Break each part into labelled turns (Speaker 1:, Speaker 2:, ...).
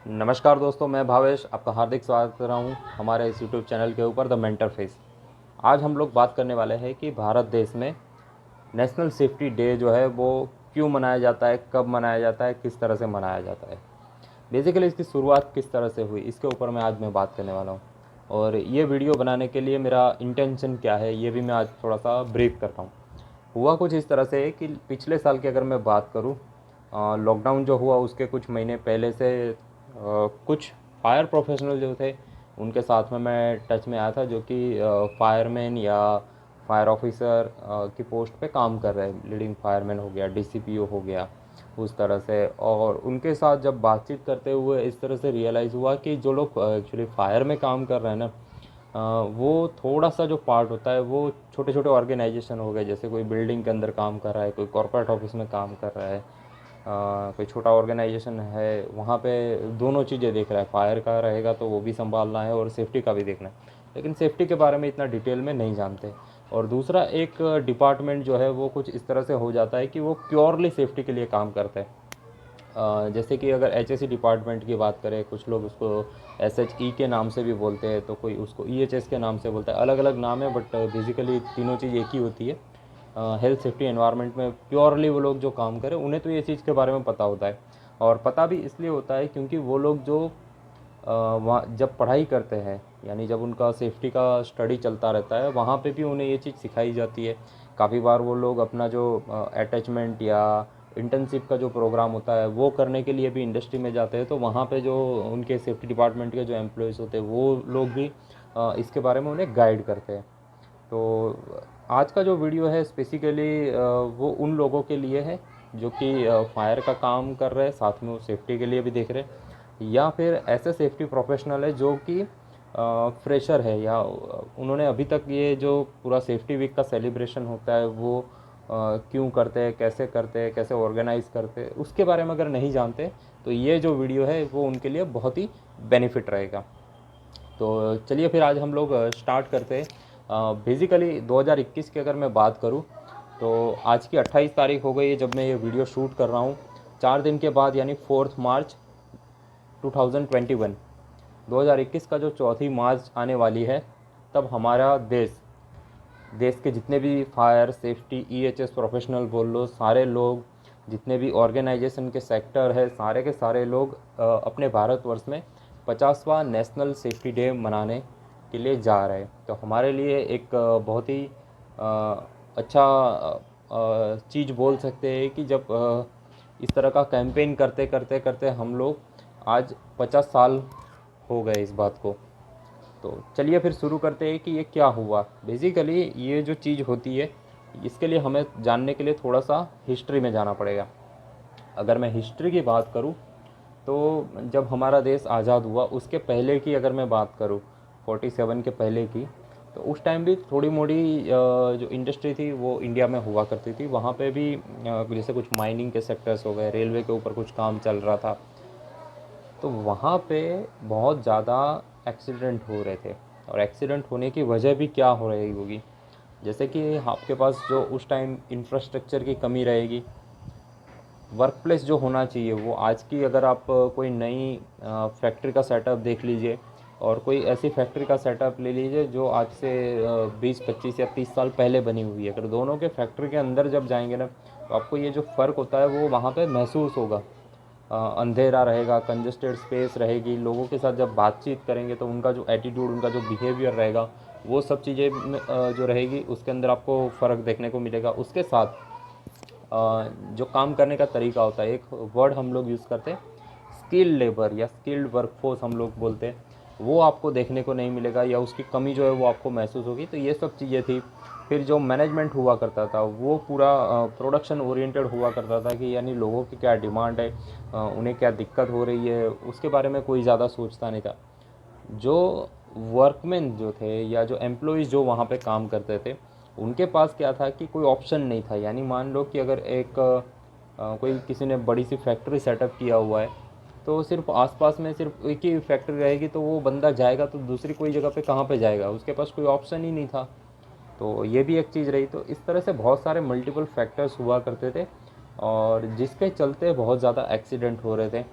Speaker 1: नमस्कार दोस्तों, मैं भावेश आपका हार्दिक स्वागत कर रहा हूँ हमारे इस यूट्यूब चैनल के ऊपर द मेंटर फेस। आज हम लोग बात करने वाले हैं कि भारत देश में नेशनल सेफ्टी डे जो है वो क्यों मनाया जाता है, कब मनाया जाता है, किस तरह से मनाया जाता है। बेसिकली इसकी शुरुआत किस तरह से हुई, इसके ऊपर मैं बात करने वाला हूँ। और ये वीडियो बनाने के लिए मेरा इंटेंशन क्या है, ये भी मैं आज थोड़ा सा ब्रीफ करता हूँ। हुआ कुछ इस तरह से कि पिछले साल की अगर मैं बात करूं, लॉकडाउन जो हुआ उसके कुछ महीने पहले से कुछ फायर प्रोफेशनल जो थे उनके साथ में मैं टच में आया था, जो कि फायरमैन या फायर ऑफिसर की पोस्ट पे काम कर रहे हैं। लीडिंग फायरमैन हो गया, डीसीपीओ हो गया, उस तरह से। और उनके साथ जब बातचीत करते हुए इस तरह से रियलाइज़ हुआ कि जो लोग एक्चुअली फायर में काम कर रहे हैं ना, वो थोड़ा सा जो पार्ट होता है वो छोटे छोटे ऑर्गेनाइजेशन हो गए। जैसे कोई बिल्डिंग के अंदर काम कर रहा है, कोई कॉर्पोरेट ऑफिस में काम कर रहा है, कोई छोटा ऑर्गेनाइजेशन है, वहाँ पे दोनों चीज़ें देख रहा है। फायर का रहेगा तो वो भी संभालना है और सेफ्टी का भी देखना है, लेकिन सेफ्टी के बारे में इतना डिटेल में नहीं जानते। और दूसरा एक डिपार्टमेंट जो है वो कुछ इस तरह से हो जाता है कि वो प्योरली सेफ्टी के लिए काम करते हैं। जैसे कि अगर एचएससी डिपार्टमेंट की बात करें, कुछ लोग उसको एसएचई के नाम से भी बोलते हैं, तो कोई उसको ईएचएस के नाम से बोलता है। अलग अलग नाम है, बट बेसिकली तीनों चीज़ एक ही होती है। हेल्थ सेफ्टी एनवायरनमेंट में प्योरली वो लोग जो काम करें उन्हें तो ये चीज़ के बारे में पता होता है। और पता भी इसलिए होता है क्योंकि वो लोग जो वहाँ जब पढ़ाई करते हैं, यानी जब उनका सेफ्टी का स्टडी चलता रहता है, वहाँ पे भी उन्हें ये चीज़ सिखाई जाती है। काफ़ी बार वो लोग अपना जो अटैचमेंट या इंटर्नशिप का जो प्रोग्राम होता है वो करने के लिए भी इंडस्ट्री में जाते हैं, तो वहाँ पे जो उनके सेफ्टी डिपार्टमेंट के जो एम्प्लॉयज़ होते हैं वो लोग भी इसके बारे में उन्हें गाइड करते हैं। तो आज का जो वीडियो है स्पेसिकली वो उन लोगों के लिए है जो कि फायर का काम कर रहे हैं, साथ में वो सेफ्टी के लिए भी देख रहे हैं, या फिर ऐसे सेफ्टी प्रोफेशनल है जो कि फ्रेशर है, या उन्होंने अभी तक ये जो पूरा सेफ्टी वीक का सेलिब्रेशन होता है वो क्यों करते हैं, कैसे हैं, कैसे ऑर्गेनाइज़ करते हैं, उसके बारे में अगर नहीं जानते तो ये जो वीडियो है वो उनके लिए बहुत ही बेनिफिट रहेगा। तो चलिए फिर आज हम लोग स्टार्ट करते हैं। बेसिकली 2021 की अगर मैं बात करूं, तो आज की 28 तारीख हो गई है जब मैं ये वीडियो शूट कर रहा हूं। 4 दिन के बाद यानी 4 मार्च 2021, 2021 का जो चौथी मार्च आने वाली है, तब हमारा देश के जितने भी फायर सेफ्टी ईएचएस प्रोफेशनल बोल लो, सारे लोग, जितने भी ऑर्गेनाइजेशन के सेक्टर है, सारे के सारे लोग अपने भारतवर्ष में 50वां नेशनल सेफ्टी डे मनाने के लिए जा रहे हैं। तो हमारे लिए एक बहुत ही अच्छा चीज़ बोल सकते हैं कि जब इस तरह का कैंपेन करते करते करते हम लोग आज 50 साल हो गए इस बात को। तो चलिए फिर शुरू करते हैं कि ये क्या हुआ। बेसिकली ये जो चीज़ होती है, इसके लिए हमें जानने के लिए थोड़ा सा हिस्ट्री में जाना पड़ेगा। अगर मैं हिस्ट्री की बात करूं, तो जब हमारा देश आज़ाद हुआ उसके पहले की अगर मैं बात करूं, 47 के पहले की, तो उस टाइम भी थोड़ी मोड़ी जो इंडस्ट्री थी वो इंडिया में हुआ करती थी। वहाँ पे भी जैसे कुछ माइनिंग के सेक्टर्स हो गए, रेलवे के ऊपर कुछ काम चल रहा था, तो वहाँ पे बहुत ज़्यादा एक्सीडेंट हो रहे थे। और एक्सीडेंट होने की वजह भी क्या हो रही होगी, जैसे कि आपके पास जो उस टाइम इंफ्रास्ट्रक्चर की कमी रहेगी। वर्क प्लेस जो होना चाहिए वो आज की, अगर आप कोई नई फैक्ट्री का सेटअप देख लीजिए और कोई ऐसी फैक्ट्री का सेटअप ले लीजिए जो आज से 20 25 या 30 साल पहले बनी हुई है, अगर दोनों के फैक्ट्री के अंदर जब जाएंगे ना, तो आपको ये जो फ़र्क होता है वो वहाँ पे महसूस होगा। अंधेरा रहेगा, कंजेस्टेड स्पेस रहेगी, लोगों के साथ जब बातचीत करेंगे तो उनका जो एटीट्यूड, उनका जो बिहेवियर रहेगा, वो सब चीज़ें जो रहेगी उसके अंदर आपको फ़र्क देखने को मिलेगा। उसके साथ जो काम करने का तरीका होता है, एक वर्ड हम लोग यूज़ करते हैं स्किल्ड लेबर या स्किल्ड वर्कफोर्स हम लोग बोलते हैं, वो आपको देखने को नहीं मिलेगा, या उसकी कमी जो है वो आपको महसूस होगी। तो ये सब चीज़ें थी। फिर जो मैनेजमेंट हुआ करता था वो पूरा प्रोडक्शन ओरिएंटेड हुआ करता था, कि यानी लोगों की क्या डिमांड है, उन्हें क्या दिक्कत हो रही है, उसके बारे में कोई ज़्यादा सोचता नहीं था। जो वर्कमैन जो थे या जो एम्प्लॉयज़ जो वहाँ पे काम करते थे, उनके पास क्या था कि कोई ऑप्शन नहीं था। यानी मान लो कि अगर एक कोई किसी ने बड़ी सी फैक्ट्री सेटअप किया हुआ है, तो सिर्फ आसपास में सिर्फ एक ही फैक्ट्री रहेगी, तो वो बंदा जाएगा तो दूसरी कोई जगह पे कहाँ पे जाएगा, उसके पास कोई ऑप्शन ही नहीं था। तो ये भी एक चीज़ रही। तो इस तरह से बहुत सारे मल्टीपल फैक्टर्स हुआ करते थे, और जिसके चलते बहुत ज़्यादा एक्सीडेंट हो रहे थे।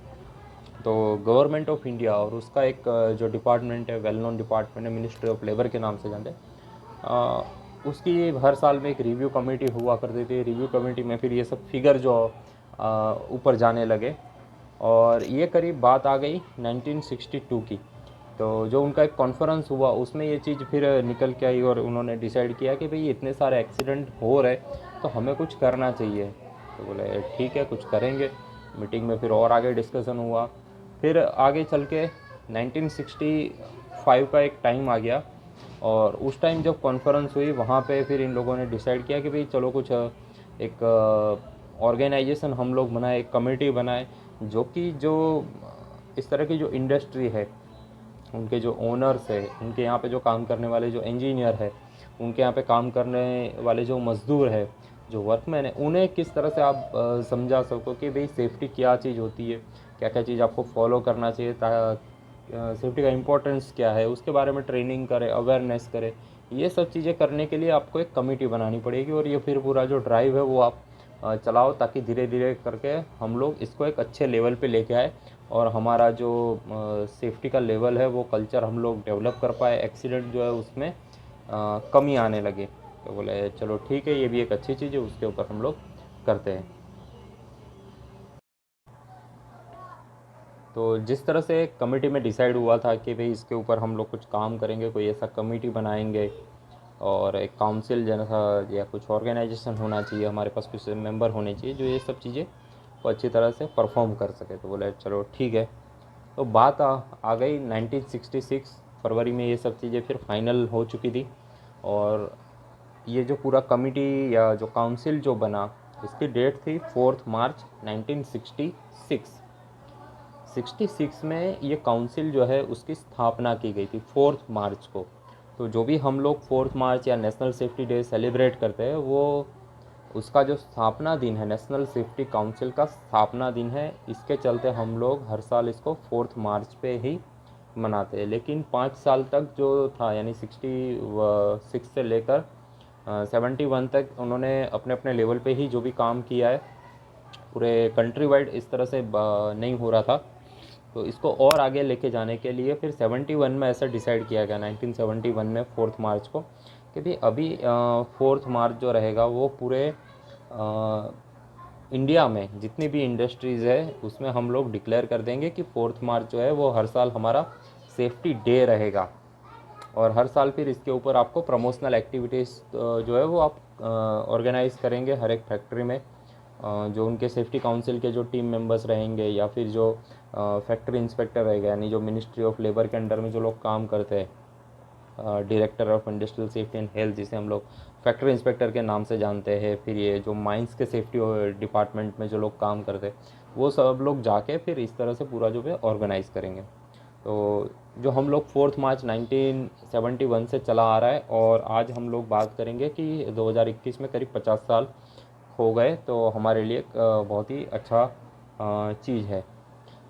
Speaker 1: तो गवर्नमेंट ऑफ इंडिया और उसका एक जो डिपार्टमेंट है, वेल नोन डिपार्टमेंट है, मिनिस्ट्री ऑफ लेबर के नाम से जानते हैं, उसकी हर साल में एक रिव्यू कमेटी हुआ करती थी। रिव्यू कमेटी में फिर ये सब फिगर जो ऊपर जाने लगे, और ये करीब बात आ गई 1962 की। तो जो उनका एक कॉन्फ्रेंस हुआ उसमें ये चीज़ फिर निकल के आई और उन्होंने डिसाइड किया कि भाई इतने सारे एक्सीडेंट हो रहे तो हमें कुछ करना चाहिए। तो बोले ठीक है, कुछ करेंगे। मीटिंग में फिर और आगे डिस्कशन हुआ। फिर आगे चल के 1965 का एक टाइम आ गया, और उस टाइम जब कॉन्फ्रेंस हुई वहाँ पे फिर इन लोगों ने डिसाइड किया कि भाई चलो कुछ एक ऑर्गेनाइजेशन हम लोग बनाए, एक कमेटी बनाए, जो कि जो इस तरह की जो इंडस्ट्री है, उनके जो ओनर्स है, उनके यहाँ पे जो काम करने वाले जो इंजीनियर है, उनके यहाँ पे काम करने वाले जो मज़दूर है, जो वर्कमैन है, उन्हें किस तरह से आप समझा सको कि भाई सेफ्टी क्या चीज़ होती है, क्या क्या चीज़ आपको फॉलो करना चाहिए, सेफ्टी का इम्पोर्टेंस क्या है, उसके बारे में ट्रेनिंग करें, अवेयरनेस करें। ये सब चीज़ें करने के लिए आपको एक कमेटी बनानी पड़ेगी, और ये फिर पूरा जो ड्राइव है वो आप चलाओ, ताकि धीरे धीरे करके हम लोग इसको एक अच्छे लेवल पे लेके आए, और हमारा जो सेफ्टी का लेवल है वो कल्चर हम लोग डेवलप कर पाए, एक्सीडेंट जो है उसमें कमी आने लगे। तो बोले चलो ठीक है, ये भी एक अच्छी चीज़ है, उसके ऊपर हम लोग करते हैं। तो जिस तरह से कमेटी में डिसाइड हुआ था कि भाई इसके ऊपर हम लोग कुछ काम करेंगे, कोई ऐसा कमेटी बनाएंगे, और एक काउंसिल जैसा या कुछ ऑर्गेनाइजेशन होना चाहिए, हमारे पास कुछ मेंबर होने चाहिए जो ये सब चीज़ें वो अच्छी तरह से परफॉर्म कर सके। तो बोले चलो ठीक है। तो बात आ गई 1966 फरवरी में, ये सब चीज़ें फिर फाइनल हो चुकी थी, और ये जो पूरा कमिटी या जो काउंसिल जो बना, इसकी डेट थी 4 मार्च 1966। 66 में ये काउंसिल जो है उसकी स्थापना की गई थी 4 मार्च को। तो जो भी हम लोग 4 मार्च या नेशनल सेफ्टी डे सेलिब्रेट करते हैं, वो उसका जो स्थापना दिन है, नेशनल सेफ्टी काउंसिल का स्थापना दिन है। इसके चलते हम लोग हर साल इसको 4 मार्च पे ही मनाते हैं। लेकिन 5 साल तक जो था, यानी 66 से लेकर 71 तक, उन्होंने अपने अपने लेवल पे ही जो भी काम किया है, पूरे कंट्री वाइड इस तरह से नहीं हो रहा था। तो इसको और आगे लेके जाने के लिए फिर 71 में ऐसा डिसाइड किया गया, 1971 में 4 मार्च को, कि भाई अभी 4 मार्च जो रहेगा वो पूरे इंडिया में जितनी भी इंडस्ट्रीज़ है उसमें हम लोग डिक्लेयर कर देंगे कि 4 मार्च जो है वो हर साल हमारा सेफ्टी डे रहेगा। और हर साल फिर इसके ऊपर आपको प्रमोशनल एक्टिविटीज़ जो है वो आप ऑर्गेनाइज़ करेंगे हर एक फैक्ट्री में। जो उनके सेफ्टी काउंसिल के जो टीम मेंबर्स रहेंगे, या फिर जो फैक्ट्री इंस्पेक्टर रहेगा, यानी जो मिनिस्ट्री ऑफ लेबर के अंडर में जो लोग काम करते हैं, director of industrial safety and health, जिसे हम लोग फैक्ट्री इंस्पेक्टर के नाम से जानते हैं। फिर ये जो माइंस के सेफ्टी डिपार्टमेंट में जो लोग काम करते हैं, वो सब लोग जाके फिर इस तरह से पूरा जो है ऑर्गेनाइज़ करेंगे। तो जो हम लोग 4 मार्च 1971 से चला आ रहा है, और आज हम लोग बात करेंगे कि 2021 में करीब 50 साल हो गए, तो हमारे लिए एक बहुत ही अच्छा चीज़ है।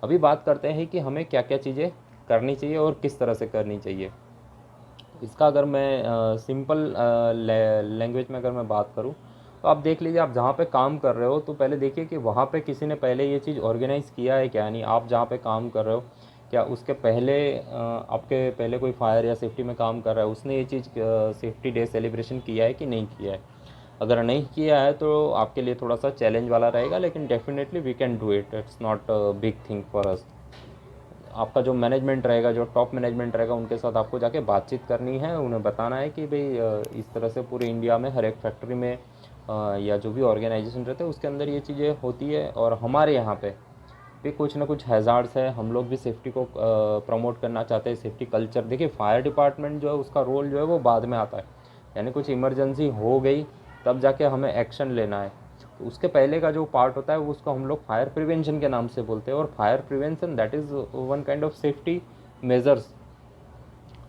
Speaker 1: अभी बात करते हैं कि हमें क्या क्या चीज़ें करनी चाहिए और किस तरह से करनी चाहिए। इसका अगर मैं सिंपल लैंग्वेज में अगर मैं बात करूँ, तो आप देख लीजिए, आप जहाँ पे काम कर रहे हो तो पहले देखिए कि वहाँ पे किसी ने पहले ये चीज़ ऑर्गेनाइज़ किया है क्या। यानी आप जहाँ पे काम कर रहे हो, क्या उसके पहले आपके पहले कोई फायर या सेफ्टी में काम कर रहा है, उसने ये चीज़ सेफ्टी डे सेलिब्रेशन किया है कि नहीं किया है। अगर नहीं किया है तो आपके लिए थोड़ा सा चैलेंज वाला रहेगा, लेकिन definitely we can do it, it's not big thing for us. आपका जो मैनेजमेंट रहेगा, जो टॉप मैनेजमेंट रहेगा, उनके साथ आपको जाके बातचीत करनी है, उन्हें बताना है कि भाई इस तरह से पूरे इंडिया में हर एक फैक्ट्री में या जो भी ऑर्गेनाइजेशन रहते हैं उसके अंदर ये चीज़ें होती है, और हमारे यहाँ पे भी कुछ ना कुछ हैज़ार्ड्स है। हम लोग भी सेफ्टी को प्रमोट करना चाहते हैं, सेफ्टी कल्चर। देखिए, फायर डिपार्टमेंट जो है उसका रोल जो है वो बाद में आता है, यानी कुछ इमरजेंसी हो गई तब जाके हमें एक्शन लेना है। तो उसके पहले का जो पार्ट होता है वो उसको हम लोग फायर प्रिवेंशन के नाम से बोलते हैं, और fire prevention that is one kind of safety measures,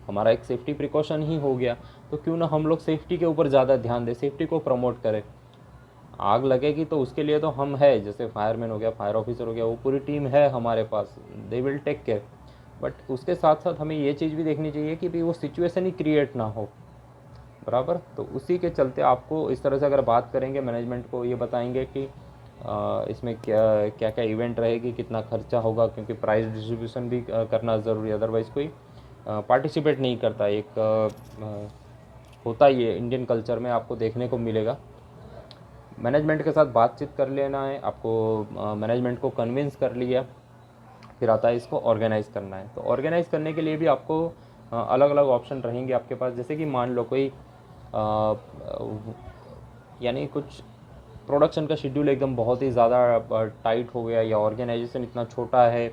Speaker 1: हमारा एक सेफ्टी प्रिकॉशन ही हो गया। तो क्यों ना हम लोग सेफ्टी के ऊपर ज़्यादा ध्यान दें, सेफ्टी को प्रमोट करें। आग लगेगी तो उसके लिए तो हम है, जैसे फायरमैन हो गया, फायर ऑफिसर हो गया, वो पूरी टीम है हमारे पास, they will take care. But उसके साथ साथ हमें ये चीज़ भी देखनी चाहिए कि भाई वो सिचुएशन ही क्रिएट ना हो, बराबर। तो उसी के चलते आपको इस तरह से अगर बात करेंगे, मैनेजमेंट को ये बताएंगे कि इसमें क्या क्या क्या इवेंट रहेगी, कितना खर्चा होगा, क्योंकि प्राइस डिस्ट्रीब्यूशन भी करना ज़रूरी है, अदरवाइज़ कोई पार्टिसिपेट नहीं करता। एक होता ही है इंडियन कल्चर में, आपको देखने को मिलेगा। मैनेजमेंट के साथ बातचीत कर लेना है आपको, मैनेजमेंट को कन्विंस कर लिया, फिर आता है इसको ऑर्गेनाइज़ करना है। तो ऑर्गेनाइज़ करने के लिए भी आपको अलग अलग ऑप्शन रहेंगे आपके पास। जैसे कि मान लो कोई यानी कुछ प्रोडक्शन का शेड्यूल एकदम बहुत ही ज़्यादा टाइट हो गया, या ऑर्गेनाइजेशन इतना छोटा है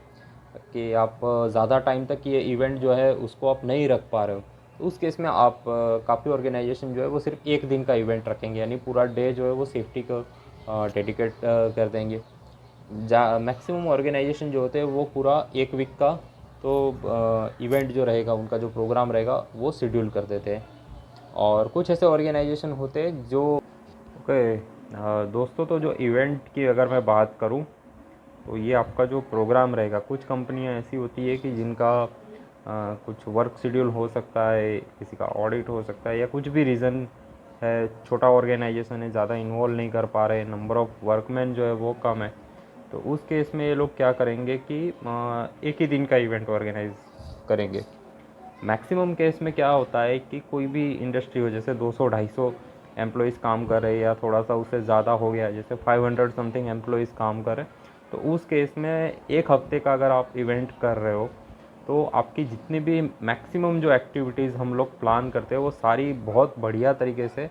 Speaker 1: कि आप ज़्यादा टाइम तक ये इवेंट जो है उसको आप नहीं रख पा रहे हो, तो उस केस में आप काफ़ी ऑर्गेनाइजेशन जो है वो सिर्फ एक दिन का इवेंट रखेंगे, यानी पूरा डे जो है वो सेफ्टी को डेडिकेट कर देंगे। मैक्सिमम ऑर्गेनाइजेशन जो होते हैं वो पूरा एक वीक का तो इवेंट जो रहेगा, उनका जो प्रोग्राम रहेगा वो शेड्यूल कर देते हैं। और कुछ ऐसे ऑर्गेनाइजेशन होते हैं जो ओके दोस्तों, तो जो इवेंट की अगर मैं बात करूं, तो ये आपका जो प्रोग्राम रहेगा, कुछ कंपनियां ऐसी होती है कि जिनका कुछ वर्क शेड्यूल हो सकता है, किसी का ऑडिट हो सकता है, या कुछ भी रीज़न है, छोटा ऑर्गेनाइजेशन है, ज़्यादा इन्वॉल्व नहीं कर पा रहे, नंबर ऑफ़ वर्कमैन जो है वो कम है, तो उस केस में ये लोग क्या करेंगे कि एक ही दिन का इवेंट ऑर्गेनाइज करेंगे। मैक्सिमम केस में क्या होता है कि कोई भी इंडस्ट्री हो, जैसे 200-250 एम्प्लॉइज़ काम कर रहे हैं, या थोड़ा सा उससे ज़्यादा हो गया, जैसे 500 समथिंग एम्प्लॉइज़ काम कर रहे हैं, तो उस केस में एक हफ्ते का अगर आप इवेंट कर रहे हो, तो आपकी जितनी भी मैक्सिमम जो एक्टिविटीज़ हम लोग प्लान करते हैं वो सारी बहुत बढ़िया तरीके से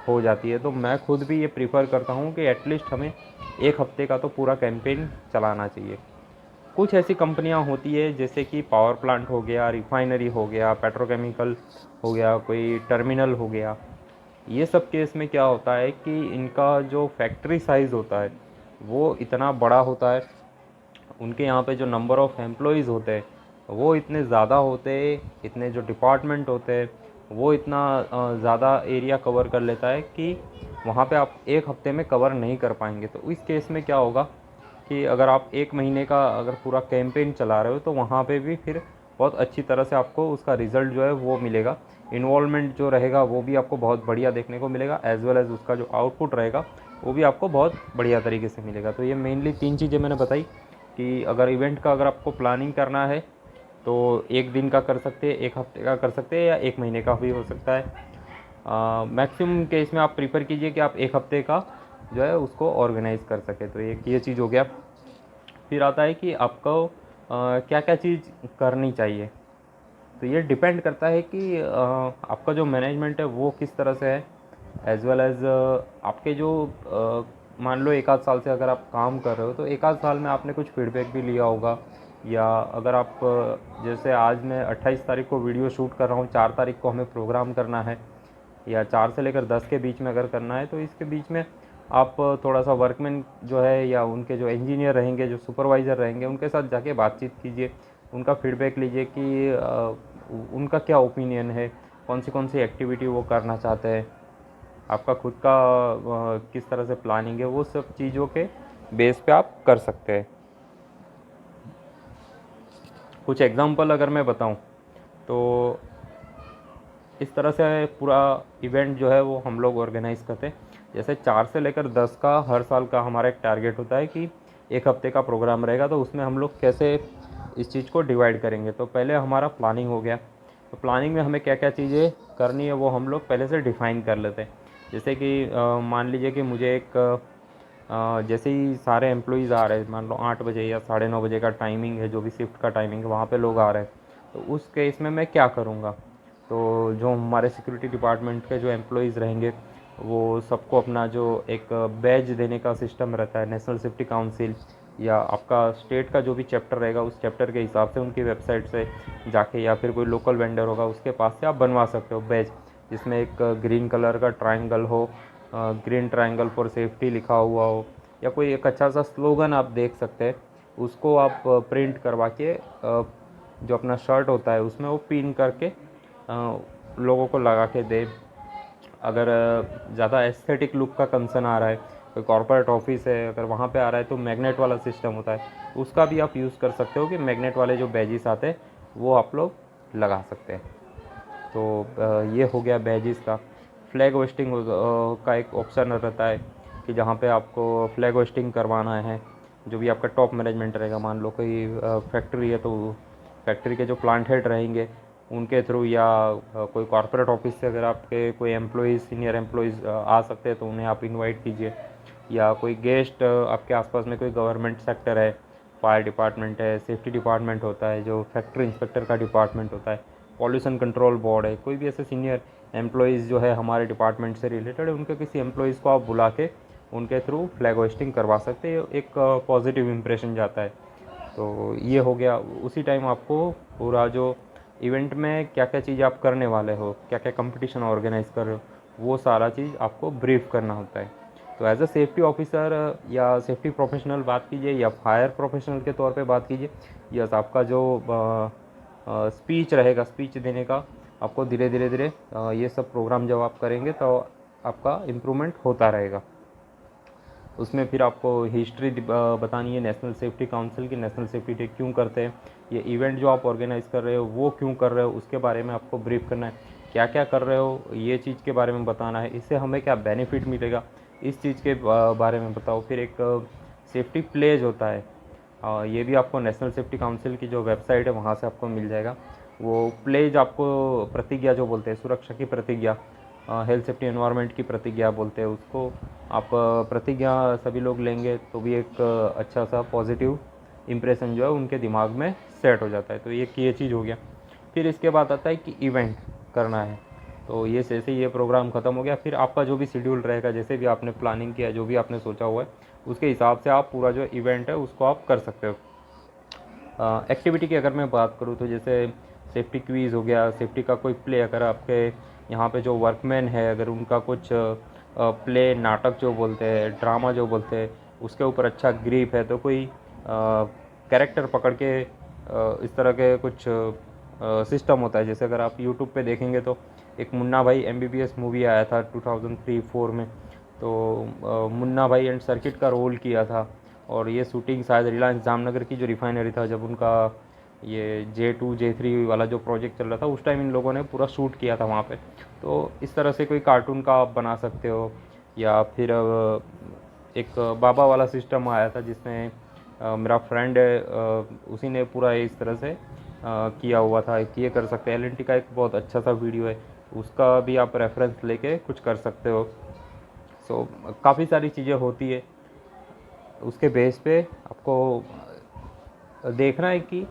Speaker 1: हो जाती है। तो मैं खुद भी ये प्रीफर करता हूँ कि एटलीस्ट हमें एक हफ्ते का तो पूरा कैंपेन चलाना चाहिए। कुछ ऐसी कंपनियां होती है जैसे कि पावर प्लांट हो गया, रिफाइनरी हो गया, पेट्रोकेमिकल हो गया, कोई टर्मिनल हो गया, ये सब केस में क्या होता है कि इनका जो फैक्ट्री साइज़ होता है वो इतना बड़ा होता है, उनके यहाँ पे जो नंबर ऑफ़ एम्प्लॉइज़ होते हैं वो इतने ज़्यादा होते हैं, इतने जो डिपार्टमेंट होते हैं वो इतना ज़्यादा एरिया कवर कर लेता है कि वहाँ पे आप एक हफ्ते में कवर नहीं कर पाएंगे। तो इस केस में क्या होगा कि अगर आप एक महीने का अगर पूरा कैंपेन चला रहे हो, तो वहाँ पे भी फिर बहुत अच्छी तरह से आपको उसका रिज़ल्ट जो है वो मिलेगा। इन्वॉल्वमेंट जो रहेगा वो भी आपको बहुत बढ़िया देखने को मिलेगा, एज़ वेल एज़ उसका जो आउटपुट रहेगा वो भी आपको बहुत बढ़िया तरीके से मिलेगा। तो ये मेनली 3 चीज़ें मैंने बताई कि अगर इवेंट का अगर आपको प्लानिंग करना है तो एक दिन का कर सकते हैं, एक हफ्ते का कर सकते हैं, या एक महीने का भी हो सकता है। मैक्सिमम केस में आप प्रीफर कीजिए कि आप एक हफ्ते का जो है उसको ऑर्गेनाइज़ कर सके। तो एक ये चीज़ हो गया। फिर आता है कि आपको क्या क्या चीज़ करनी चाहिए। तो ये डिपेंड करता है कि आपका जो मैनेजमेंट है वो किस तरह से है, एज़ वेल एज़ आपके जो मान लो एक आध साल से अगर आप काम कर रहे हो, तो एक आध साल में आपने कुछ फीडबैक भी लिया होगा। या अगर आप जैसे आज मैं 28 तारीख को वीडियो शूट कर रहा हूँ, 4 तारीख को हमें प्रोग्राम करना है, या 4 से लेकर 10 के बीच में अगर करना है, तो इसके बीच में आप थोड़ा सा वर्कमैन जो है या उनके जो इंजीनियर रहेंगे, जो सुपरवाइज़र रहेंगे, उनके साथ जाके बातचीत कीजिए, उनका फीडबैक लीजिए कि उनका क्या ओपिनियन है, कौन सी एक्टिविटी वो करना चाहते हैं, आपका खुद का किस तरह से प्लानिंग है, वो सब चीज़ों के बेस पे आप कर सकते हैं। कुछ एग्जांपल अगर मैं बताऊं, तो इस तरह से पूरा इवेंट जो है वो हम लोग ऑर्गेनाइज़ करते हैं। जैसे 4 से लेकर 10 का हर साल का हमारा एक टारगेट होता है कि एक हफ्ते का प्रोग्राम रहेगा, तो उसमें हम लोग कैसे इस चीज़ को डिवाइड करेंगे। तो पहले हमारा प्लानिंग हो गया, तो प्लानिंग में हमें क्या क्या चीज़ें करनी है वो हम लोग पहले से डिफ़ाइन कर लेते हैं। जैसे कि मान लीजिए कि मुझे एक जैसे ही सारे एम्प्लॉइज़ आ रहे हैं, मान लो 8 बजे या 9:30 बजे का टाइमिंग है, जो भी शिफ्ट का टाइमिंग है, वहाँ पे लोग आ रहे हैं, तो उस केस में मैं क्या करूँगा। तो जो हमारे सिक्योरिटी डिपार्टमेंट के जो एम्प्लॉइज़ रहेंगे, वो सबको अपना जो एक बैज देने का सिस्टम रहता है, नेशनल सेफ्टी काउंसिल या आपका स्टेट का जो भी चैप्टर रहेगा, उस चैप्टर के हिसाब से उनकी वेबसाइट से जाके, या फिर कोई लोकल वेंडर होगा उसके पास से आप बनवा सकते हो बैज, जिसमें एक ग्रीन कलर का ट्रायंगल हो, ग्रीन ट्रायंगल फॉर सेफ्टी लिखा हुआ हो, या कोई एक अच्छा सा स्लोगन आप देख सकते हैं, उसको आप प्रिंट करवा के जो अपना शर्ट होता है उसमें वो पिन करके लोगों को लगा के दे। अगर ज़्यादा एस्थेटिक लुक का कंसर्न आ रहा है, कोई कॉर्पोरेट ऑफिस है अगर वहाँ पे आ रहा है, तो मैग्नेट वाला सिस्टम होता है, उसका भी आप यूज़ कर सकते हो कि मैग्नेट वाले जो बैजिस आते हैं वो आप लोग लगा सकते हैं। तो ये हो गया बैजिस का। फ्लैग होस्टिंग का एक ऑप्शन रहता है, कि जहाँ पे आपको फ्लैग होस्टिंग करवाना है, जो भी आपका टॉप मैनेजमेंट रहेगा, मान लो कोई फैक्ट्री है तो फैक्ट्री के जो प्लांट हेड रहेंगे उनके थ्रू, या कोई कॉर्पोरेट ऑफिस से अगर आपके कोई एम्प्लॉइज़, सीनियर एम्प्लॉइज़ आ सकते हैं तो उन्हें आप इनवाइट कीजिए, या कोई गेस्ट आपके आसपास में कोई गवर्नमेंट सेक्टर है, फायर डिपार्टमेंट है, सेफ्टी डिपार्टमेंट होता है, जो फैक्ट्री इंस्पेक्टर का डिपार्टमेंट होता है, पॉल्यूशन कंट्रोल बोर्ड है, कोई भी ऐसे सीनियर एम्प्लॉइज़ जो है हमारे डिपार्टमेंट से रिलेटेड है, उनके किसी एम्प्लॉइज़ को आप बुला के उनके थ्रू फ्लैग होस्टिंग करवा सकते हैं। एक पॉजिटिव इम्प्रेशन जाता है। तो ये हो गया। उसी टाइम आपको पूरा जो इवेंट में क्या क्या चीज़ आप करने वाले हो, क्या क्या कंपटीशन ऑर्गेनाइज़ कर रहे हो, वो सारा चीज़ आपको ब्रीफ करना होता है। तो एज अ सेफ्टी ऑफिसर या सेफ्टी प्रोफेशनल बात कीजिए, या फायर प्रोफेशनल के तौर पे बात कीजिए, यस, आपका जो स्पीच रहेगा, स्पीच देने का आपको धीरे धीरे धीरे ये सब प्रोग्राम जब आप करेंगे तो आपका इम्प्रूवमेंट होता रहेगा। उसमें फिर आपको हिस्ट्री बतानी है नेशनल सेफ्टी काउंसिल की, नेशनल सेफ्टी डे क्यों करते हैं, ये इवेंट जो आप ऑर्गेनाइज़ कर रहे हो वो क्यों कर रहे हो, उसके बारे में आपको ब्रीफ करना है। क्या क्या कर रहे हो ये चीज़ के बारे में बताना है, इससे हमें क्या बेनिफिट मिलेगा इस चीज़ के बारे में बताओ। फिर एक सेफ्टी प्लेज होता है, ये भी आपको नेशनल सेफ्टी काउंसिल की जो वेबसाइट है वहाँ से आपको मिल जाएगा। वो प्लेज आपको प्रतिज्ञा जो बोलते हैं, सुरक्षा की प्रतिज्ञा, हेल्थ सेफ्टी एनवायरनमेंट की प्रतिज्ञा बोलते हैं उसको, आप प्रतिज्ञा सभी लोग लेंगे तो भी एक अच्छा सा पॉजिटिव इम्प्रेशन जो है उनके दिमाग में सेट हो जाता है। तो ये चीज़ हो गया। फिर इसके बाद आता है कि इवेंट करना है, तो ये जैसे ये प्रोग्राम ख़त्म हो गया, फिर आपका जो भी शेड्यूल रहेगा, जैसे भी आपने प्लानिंग किया है, जो भी आपने सोचा हुआ है, उसके हिसाब से आप पूरा जो इवेंट है उसको आप कर सकते हो। एक्टिविटी की अगर मैं बात करूँ तो जैसे सेफ्टी क्वीज़ हो गया, सेफ्टी का कोई प्ले, अगर आपके यहाँ पे जो वर्कमैन है अगर उनका कुछ प्ले, नाटक जो बोलते हैं, ड्रामा जो बोलते हैं, उसके ऊपर अच्छा ग्रिप है तो कोई कैरेक्टर पकड़ के इस तरह के कुछ सिस्टम होता है। जैसे अगर आप यूट्यूब पे देखेंगे तो एक मुन्ना भाई MBBS मूवी आया था 2003-4 में, तो मुन्ना भाई एंड सर्किट का रोल किया था, और ये शूटिंग शायद रिलायंस जामनगर की जो रिफाइनरी था, जब उनका ये J2 J3 वाला जो प्रोजेक्ट चल रहा था उस टाइम इन लोगों ने पूरा शूट किया था वहाँ पे। तो इस तरह से कोई कार्टून का आप बना सकते हो, या फिर एक बाबा वाला सिस्टम आया था जिसमें मेरा फ्रेंड है, उसी ने पूरा इस तरह से किया हुआ था कि ये कर सकते हैं। LNT का एक बहुत अच्छा सा वीडियो है, उसका भी आप रेफरेंस लेके कुछ कर सकते हो। सो काफ़ी सारी चीज़ें होती है, उसके बेस पे आपको देखना है कि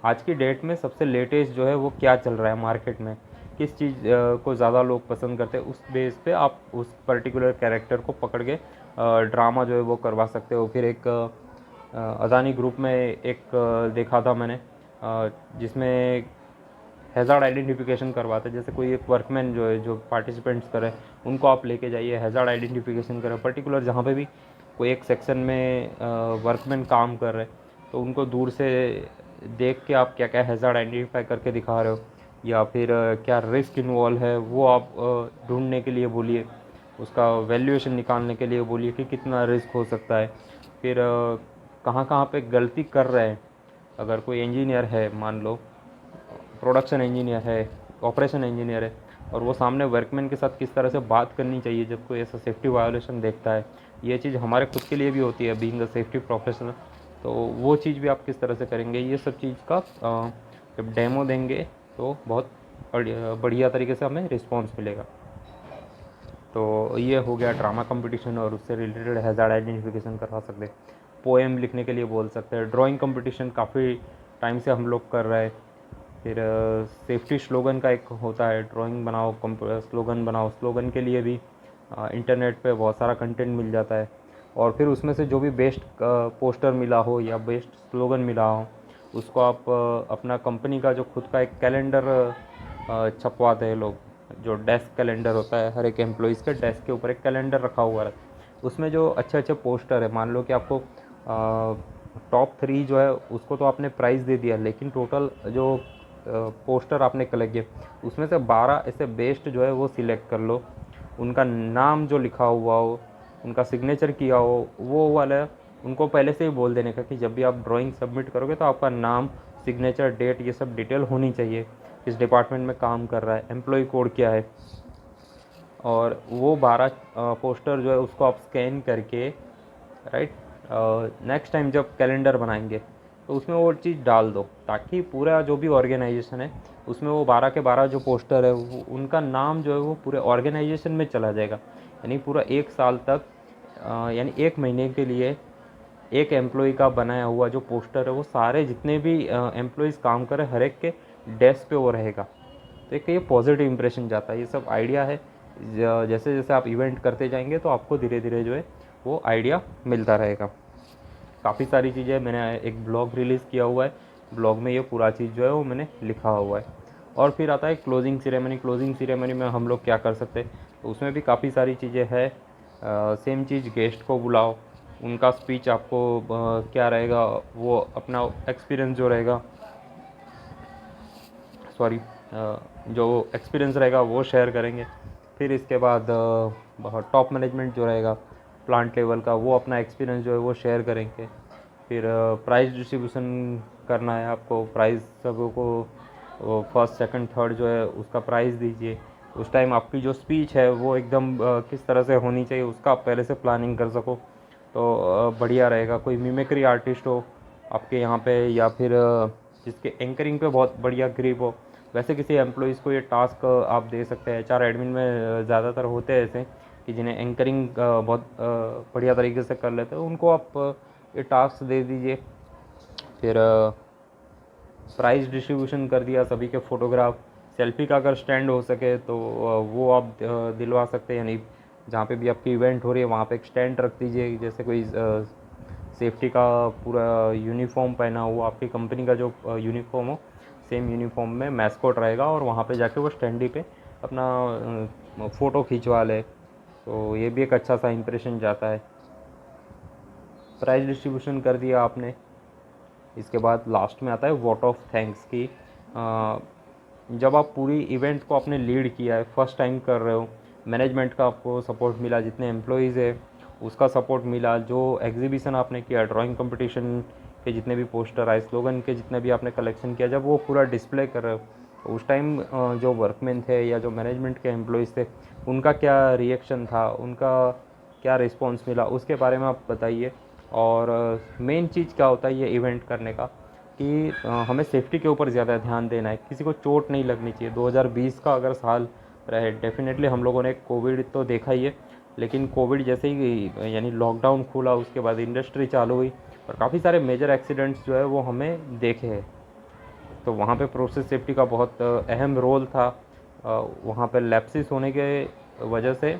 Speaker 1: आज की डेट में सबसे लेटेस्ट जो है वो क्या चल रहा है मार्केट में, किस चीज़ को ज़्यादा लोग पसंद करते हैं, उस बेस पे आप उस पर्टिकुलर कैरेक्टर को पकड़ के ड्रामा जो है वो करवा सकते हो। फिर एक अदानी ग्रुप में एक देखा था मैंने, जिसमें हैज़ार्ड आइडेंटिफिकेशन करवाते हैं। जैसे कोई एक वर्कमैन जो है, जो पार्टिसिपेंट्स करे, उनको आप लेके जाइए, हैज़ार्ड आइडेंटिफिकेशन करें पर्टिकुलर, जहाँ पे भी कोई एक सेक्शन में वर्कमैन काम कर रहे हैं तो उनको दूर से देख के आप क्या क्या हैज़ार्ड आइडेंटिफाई करके दिखा रहे हो, या फिर क्या रिस्क इन्वॉल्व है वो आप ढूंढने के लिए बोलिए, उसका वैल्यूएशन निकालने के लिए बोलिए कि कितना रिस्क हो सकता है। फिर कहाँ कहाँ पे गलती कर रहे हैं, अगर कोई इंजीनियर है, मान लो प्रोडक्शन इंजीनियर है, ऑपरेशन इंजीनियर है, और वो सामने वर्कमैन के साथ किस तरह से बात करनी चाहिए जब कोई ऐसा सेफ्टी वायोलेशन देखता है, ये चीज़ हमारे खुद के लिए भी होती है बीइंग अ सेफ्टी प्रोफेशनल। तो वो चीज़ भी आप किस तरह से करेंगे, ये सब चीज़ का जब डेमो देंगे तो बहुत बढ़िया तरीके से हमें रिस्पॉन्स मिलेगा। तो ये हो गया ड्रामा कंपटीशन, और उससे रिलेटेड हैज़ार्ड आइडेंटिफिकेशन करवा सकते हैं। पोएम लिखने के लिए बोल सकते हैं। ड्राइंग कंपटीशन काफ़ी टाइम से हम लोग कर रहे हैं। फिर सेफ्टी स्लोगन का एक होता है, ड्राइंग बनाओ, स्लोगन बनाओ, स्लोगन के लिए भी इंटरनेट पे बहुत सारा कंटेंट मिल जाता है। और फिर उसमें से जो भी बेस्ट पोस्टर मिला हो या बेस्ट स्लोगन मिला हो, उसको आप अपना कंपनी का जो खुद का एक कैलेंडर छपवाते हैं लोग, जो डेस्क कैलेंडर होता है, हर एक एम्प्लॉइज़ के डेस्क के ऊपर एक कैलेंडर रखा हुआ है, उसमें जो अच्छे अच्छे पोस्टर है, मान लो कि आपको टॉप 3 जो है उसको तो आपने प्राइज़ दे दिया, लेकिन टोटल जो पोस्टर आपने कलेक्ट किए उसमें से 12 ऐसे बेस्ट जो है वो सिलेक्ट कर लो, उनका नाम जो लिखा हुआ हो, उनका सिग्नेचर किया हो, वो वाला उनको पहले से ही बोल देने का कि जब भी आप ड्राइंग सबमिट करोगे तो आपका नाम, सिग्नेचर, डेट, ये सब डिटेल होनी चाहिए, किस डिपार्टमेंट में काम कर रहा है, एम्प्लॉय कोड क्या है। और वो 12 पोस्टर जो है उसको आप स्कैन करके, राइट, नेक्स्ट टाइम जब कैलेंडर बनाएंगे तो उसमें वो चीज़ डाल दो, ताकि पूरा जो भी ऑर्गेनाइजेशन है उसमें वो 12 के 12 जो पोस्टर है उनका नाम जो है वो पूरे ऑर्गेनाइजेशन में चला जाएगा। यानी पूरा 1 साल तक, यानी 1 महीने के लिए एक एम्प्लॉय का बनाया हुआ जो पोस्टर है वो सारे जितने भी एम्प्लॉयज़ काम कर रहे हैं हर एक के डेस्क पे वो रहेगा। तो एक ये पॉजिटिव इंप्रेशन जाता है। ये सब आइडिया है, जैसे जैसे आप इवेंट करते जाएंगे तो आपको धीरे धीरे जो है वो आइडिया मिलता रहेगा। काफ़ी सारी चीज़ें मैंने एक ब्लॉग रिलीज़ किया हुआ है, ब्लॉग में ये पूरा चीज़ जो है वो मैंने लिखा हुआ है। और फिर आता है क्लोजिंग सेरेमनी। क्लोजिंग सेरेमनी में हम लोग क्या कर सकते हैं, तो उसमें भी काफ़ी सारी चीज़ें हैं। सेम चीज़, गेस्ट को बुलाओ, उनका स्पीच आपको क्या रहेगा, वो अपना एक्सपीरियंस जो रहेगा, सॉरी, जो एक्सपीरियंस रहेगा वो शेयर करेंगे। फिर इसके बाद टॉप मैनेजमेंट जो रहेगा प्लांट लेवल का, वो अपना एक्सपीरियंस जो है वो शेयर करेंगे। फिर प्राइज़ डिस्ट्रीब्यूशन करना है आपको, प्राइज़ सबको को फर्स्ट सेकंड थर्ड जो है उसका प्राइज़ दीजिए। उस टाइम आपकी जो स्पीच है वो एकदम किस तरह से होनी चाहिए उसका आप पहले से प्लानिंग कर सको तो बढ़िया रहेगा। कोई मिमिक्री आर्टिस्ट हो आपके यहाँ पे, या फिर जिसके एंकरिंग पे बहुत बढ़िया ग्रिप हो, वैसे किसी एम्प्लॉइज़ को ये टास्क आप दे सकते हैं। एचआर एडमिन में ज़्यादातर होते हैं ऐसे कि जिन्हें एंकरिंग बहुत बढ़िया तरीके से कर लेते हैं, उनको आप ये टास्क दे दीजिए। फिर प्राइज़ डिस्ट्रीब्यूशन कर दिया, सभी के फ़ोटोग्राफ, सेल्फी का अगर स्टैंड हो सके तो वो आप दिलवा सकते हैं। यानी जहाँ पे भी आपकी इवेंट हो रही है वहाँ पे एक स्टैंड रख दीजिए। जैसे कोई सेफ्टी का पूरा यूनिफॉर्म पहना हो, आपकी कंपनी का जो यूनिफॉर्म हो, सेम यूनिफॉर्म में मैस्कॉट रहेगा और वहाँ पे जाके वो स्टैंडी पे अपना फ़ोटो खिंचवा ले, तो ये भी एक अच्छा सा इंप्रेशन जाता है। प्राइज़ डिस्ट्रीब्यूशन कर दिया आपने। इसके बाद लास्ट में आता है वोट ऑफ थैंक्स की। जब आप पूरी इवेंट को आपने लीड किया है, फर्स्ट टाइम कर रहे हो, मैनेजमेंट का आपको सपोर्ट मिला, जितने एम्प्लॉइज़ है उसका सपोर्ट मिला, जो एग्जीबिशन आपने किया, ड्राइंग कंपटीशन के जितने भी पोस्टर आए, स्लोगन के जितने भी आपने कलेक्शन किया, जब वो पूरा डिस्प्ले कर रहे हो तो उस टाइम जो वर्कमैन थे या जो मैनेजमेंट के एम्प्लॉइज़ थे उनका क्या रिएक्शन था, उनका क्या रिस्पॉन्स मिला, उसके बारे में आप बताइए। और मेन चीज़ क्या होता है ये इवेंट करने का कि हमें सेफ्टी के ऊपर ज़्यादा ध्यान देना है, किसी को चोट नहीं लगनी चाहिए। 2020 का अगर साल रहे, डेफिनेटली हम लोगों ने कोविड तो देखा ही है, लेकिन कोविड जैसे ही यानी लॉकडाउन खुला उसके बाद इंडस्ट्री चालू हुई और काफ़ी सारे मेजर एक्सीडेंट्स जो है वो हमें देखे हैं। तो वहाँ पे प्रोसेस सेफ्टी का बहुत अहम रोल था। वहाँ पे लैप्सिस होने के वजह से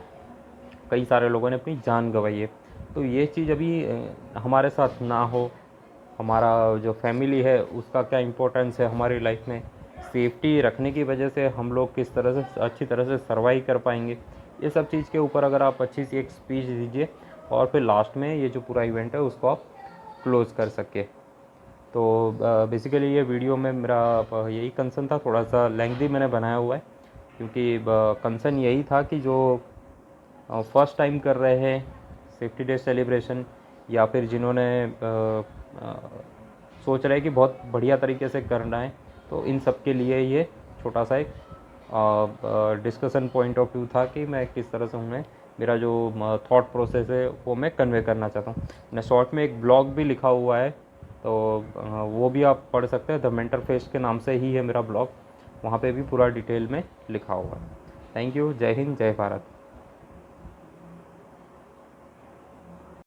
Speaker 1: कई सारे लोगों ने अपनी जान गंवाई है। तो ये चीज़ अभी हमारे साथ ना हो, हमारा जो फैमिली है उसका क्या इम्पोर्टेंस है हमारी लाइफ में, सेफ्टी रखने की वजह से हम लोग किस तरह से अच्छी तरह से सर्वाइव कर पाएंगे, ये सब चीज़ के ऊपर अगर आप अच्छी सी एक स्पीच दीजिए और फिर लास्ट में ये जो पूरा इवेंट है उसको आप क्लोज़ कर सके। तो बेसिकली ये वीडियो में मेरा यही कंसर्न था, थोड़ा सा लेंथी मैंने बनाया हुआ है क्योंकि कंसर्न यही था कि जो फर्स्ट टाइम कर रहे हैं सेफ्टी डे सेलिब्रेशन, या फिर जिन्होंने सोच रहे हैं कि बहुत बढ़िया तरीके से करना है, तो इन सब के लिए ये छोटा सा एक डिस्कशन पॉइंट ऑफ व्यू था कि मैं किस तरह से उन्हें मेरा जो थॉट प्रोसेस है वो मैं कन्वे करना चाहता हूँ। मैंने शॉर्ट में एक ब्लॉग भी लिखा हुआ है, तो वो भी आप पढ़ सकते हैं। द मेंटर फेस्ट के नाम से ही है मेरा ब्लॉग, वहाँ पे भी पूरा डिटेल में लिखा हुआ है। Thank you. जय हिंद, जय भारत।